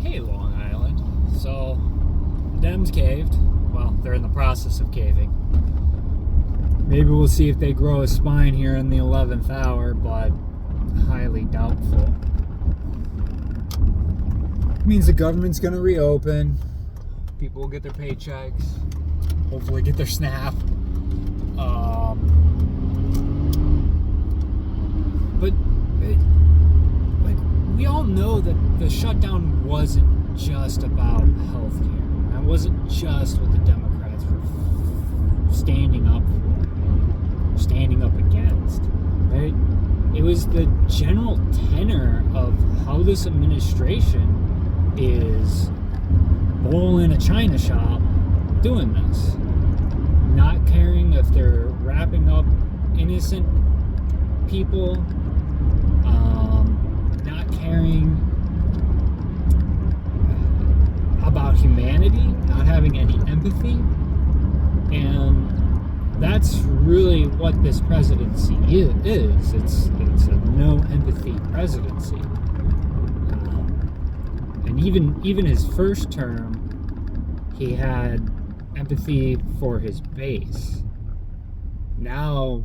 Hey, Long Island. So, Dems caved. Well, they're in the process of caving. Maybe we'll see if they grow a spine here in the 11th hour, but highly doubtful. Means the government's going to reopen. People will get their paychecks. Hopefully get their SNAP. But we all know that the shutdown wasn't just about healthcare. That wasn't just what the Democrats were standing up for, standing up against, right? It was the general tenor of how this administration is bull in a china shop doing this. Not caring if they're wrapping up innocent people, not caring about humanity, not having any empathy. And that's really what this presidency is. It's a no empathy presidency. And even his first term, he had empathy for his base. Now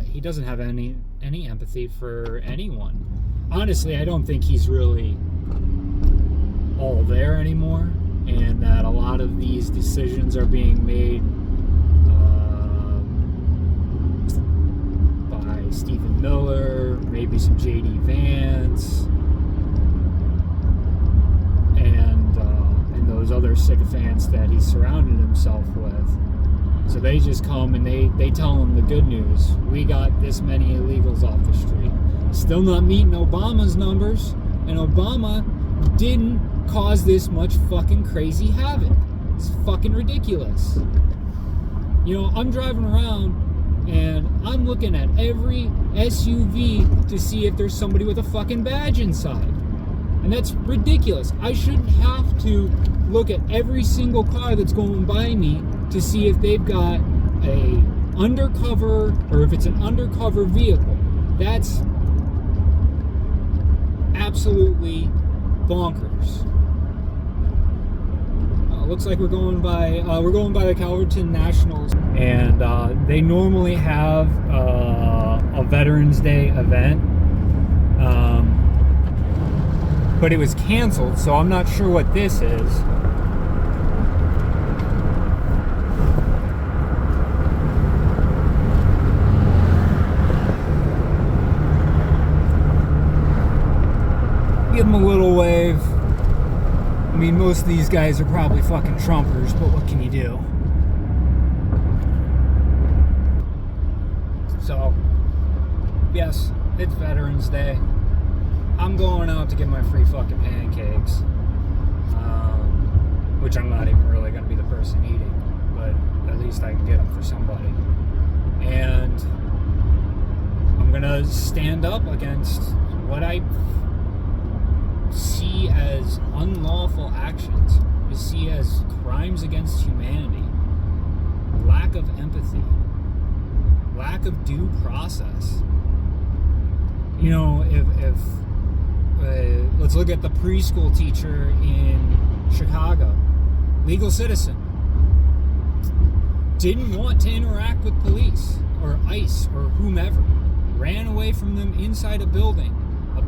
he doesn't have any empathy for anyone. Honestly, I don't think he's really all there anymore, and that a lot of these decisions are being made by Stephen Miller, maybe some J.D. Vance, and those other sycophants that he's surrounded himself with. So they just come and they tell him the good news. We got this many illegals off the street. Still not meeting Obama's numbers, and Obama didn't cause this much fucking crazy havoc. It's fucking ridiculous. You know, I'm driving around and I'm looking at every SUV to see if there's somebody with a fucking badge inside. And that's ridiculous. I shouldn't have to look at every single car that's going by me to see if they've got a undercover, or if it's an undercover vehicle. That's absolutely bonkers. Looks like we're going by the Calverton Nationals, and they normally have a Veterans Day event, but it was canceled, so I'm not sure what this is. Give them a little wave. I mean, most of these guys are probably fucking Trumpers, but what can you do? So, yes, it's Veterans Day. I'm going out to get my free fucking pancakes, which I'm not even really going to be the person eating, but at least I can get them for somebody. And I'm going to stand up against what I see as unlawful actions, to see as crimes against humanity, lack of empathy, lack of due process. You know, if let's look at the preschool teacher in Chicago, legal citizen, didn't want to interact with police or ICE or whomever, ran away from them inside a building, a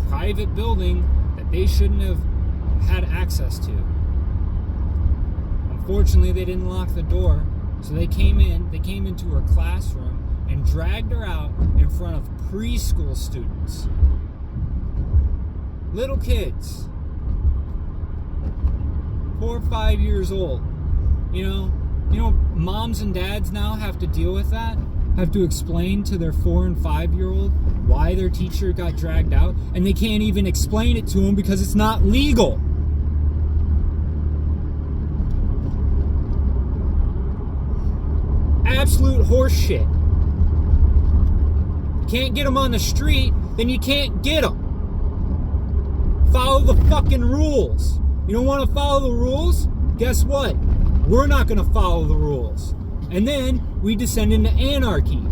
private building that they shouldn't have had access to. Unfortunately, they didn't lock the door, so they came into her classroom and dragged her out in front of preschool students. Little kids, 4 or 5 years old. You know, moms and dads now have to deal with that, have to explain to their 4 and 5-year-old why their teacher got dragged out, and they can't even explain it to them because it's not legal. Absolute horse shit. You can't get them on the street, then you can't get them. Follow the fucking rules. You don't want to follow the rules? Guess what? We're not going to follow the rules. And then we descend into anarchy.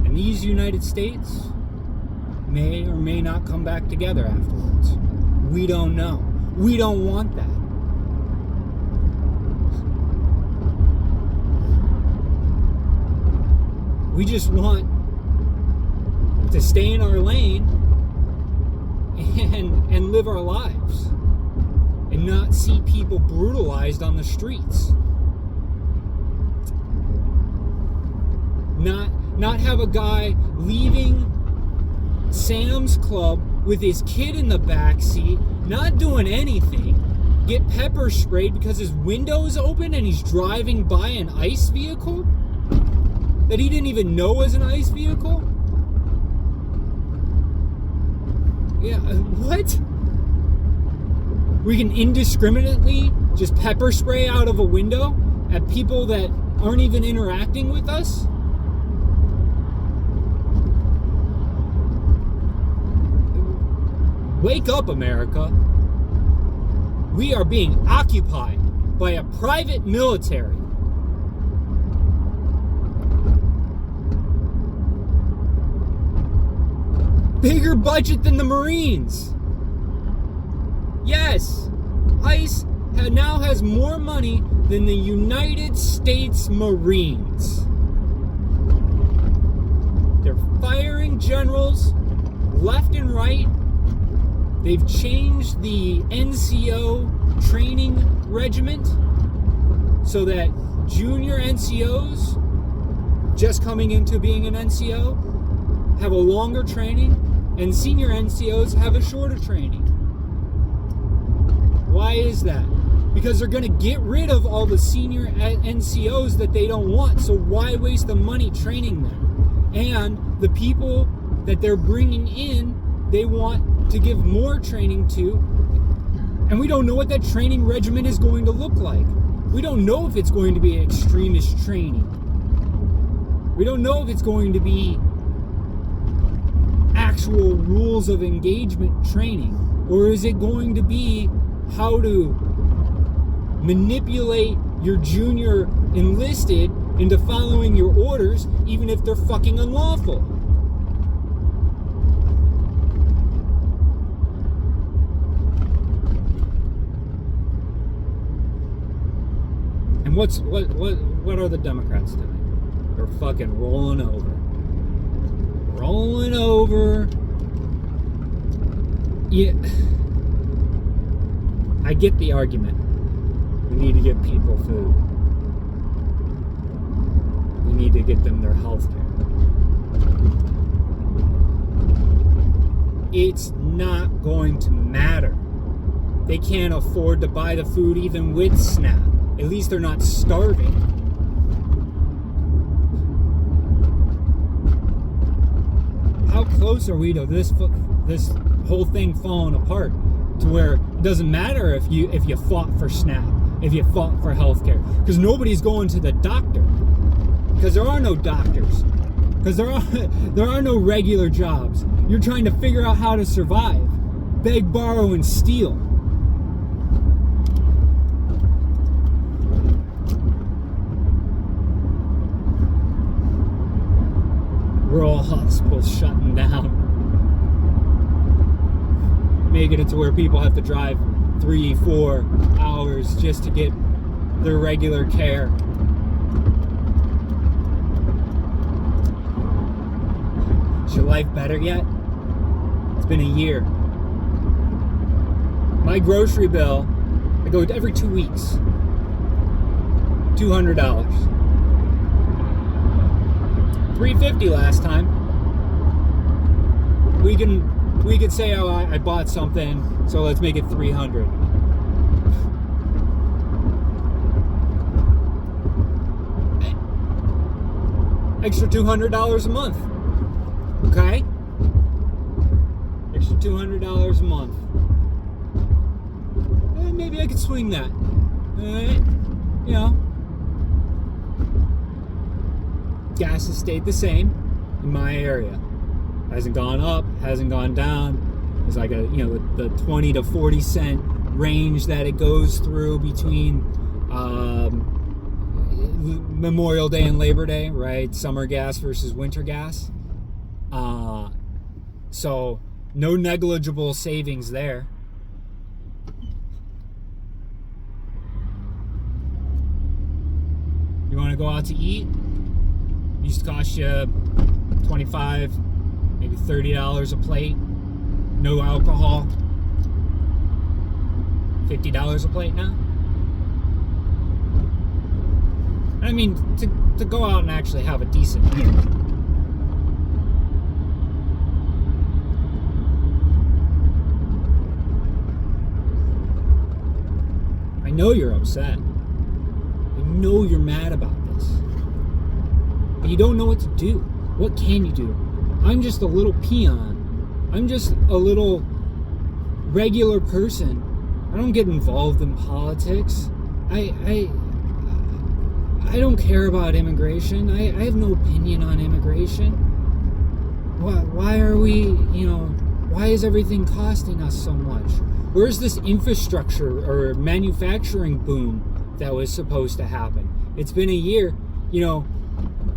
In these United States, may or may not come back together afterwards. We don't know. We don't want that. We just want to stay in our lane and live our lives and not see people brutalized on the streets. Not have a guy leaving Sam's Club with his kid in the back seat, not doing anything, get pepper sprayed because his window is open and he's driving by an ICE vehicle that he didn't even know was an ICE vehicle? Yeah, what? We can indiscriminately just pepper spray out of a window at people that aren't even interacting with us? Wake up, America. We are being occupied by a private military. Bigger budget than the Marines. Yes, ICE now has more money than the United States Marines. They're firing generals left and right. They've changed the NCO training regiment so that junior NCOs just coming into being an NCO have a longer training and senior NCOs have a shorter training. Why is that? Because they're going to get rid of all the senior NCOs that they don't want, so why waste the money training them? And the people that they're bringing in, they want to give more training to, and we don't know what that training regimen is going to look like. We don't know if it's going to be extremist training. We don't know if it's going to be actual rules of engagement training, or is it going to be how to manipulate your junior enlisted into following your orders even if they're fucking unlawful? And what are the Democrats doing? They're fucking rolling over. Rolling over. Yeah. I get the argument. We need to give people food. We need to get them their health care. It's not going to matter. They can't afford to buy the food even with SNAP. At least they're not starving. How close are we to this whole thing falling apart, to where it doesn't matter if you fought for SNAP, if you fought for healthcare, because nobody's going to the doctor, because there are no doctors, because there are no regular jobs. You're trying to figure out how to survive, beg, borrow, and steal. Rural hospitals shutting down, making it to where people have to drive 3-4 hours just to get their regular care. Is your life better yet? It's been a year. My grocery bill, I go every 2 weeks. $200. $350 last time. We could say, oh, I bought something, so let's make it $300. Extra $200 a month. Okay? Extra $200 a month. Maybe I could swing that. Alright? You know. Gas has stayed the same in my area. Hasn't gone up, hasn't gone down. It's like the 20 to 40 cent range that it goes through between Memorial Day and Labor Day, right? Summer gas versus winter gas. So no negligible savings there. You want to go out to eat? It used to cost you $25, maybe $30 a plate. No alcohol. $50 a plate now. I mean, to go out and actually have a decent meal. I know you're upset. I know you're mad about this. But you don't know what to do. What can you do? I'm just a little peon. I'm just a little regular person. I don't get involved in politics. I don't care about immigration. I have no opinion on immigration. Why are we, why is everything costing us so much? Where's this infrastructure or manufacturing boom that was supposed to happen? It's been a year.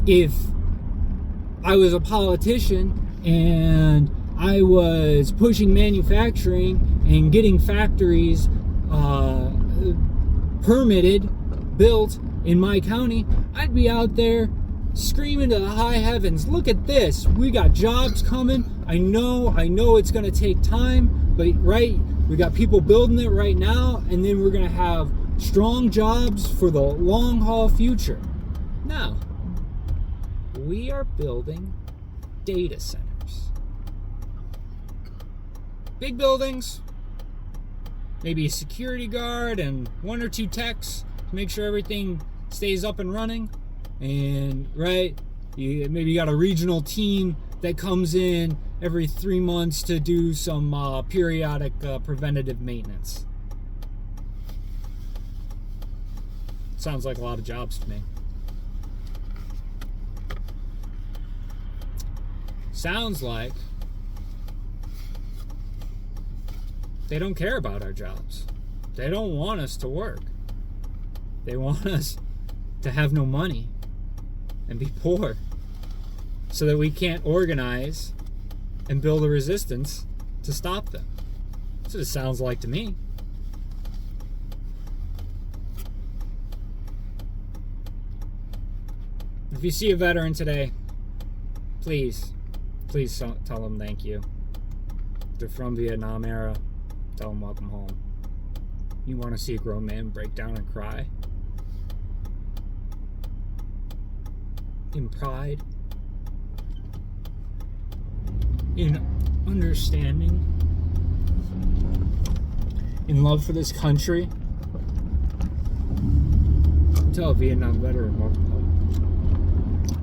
If I was a politician and I was pushing manufacturing and getting factories permitted, built in my county, I'd be out there screaming to the high heavens, look at this, we got jobs coming. I know it's going to take time, but we got people building it right now, and then we're going to have strong jobs for the long haul future. Now, we are building data centers. Big buildings, maybe a security guard and one or two techs to make sure everything stays up and running. And maybe you got a regional team that comes in every 3 months to do some periodic preventative maintenance. Sounds like a lot of jobs to me. Sounds like they don't care about our jobs. They don't want us to work. They want us to have no money and be poor so that we can't organize and build a resistance to stop them. That's what it sounds like to me. If you see a veteran today, please tell them thank you. If they're from Vietnam era, tell them welcome home. You want to see a grown man break down and cry? In pride, in understanding, in love for this country, tell a Vietnam veteran welcome home.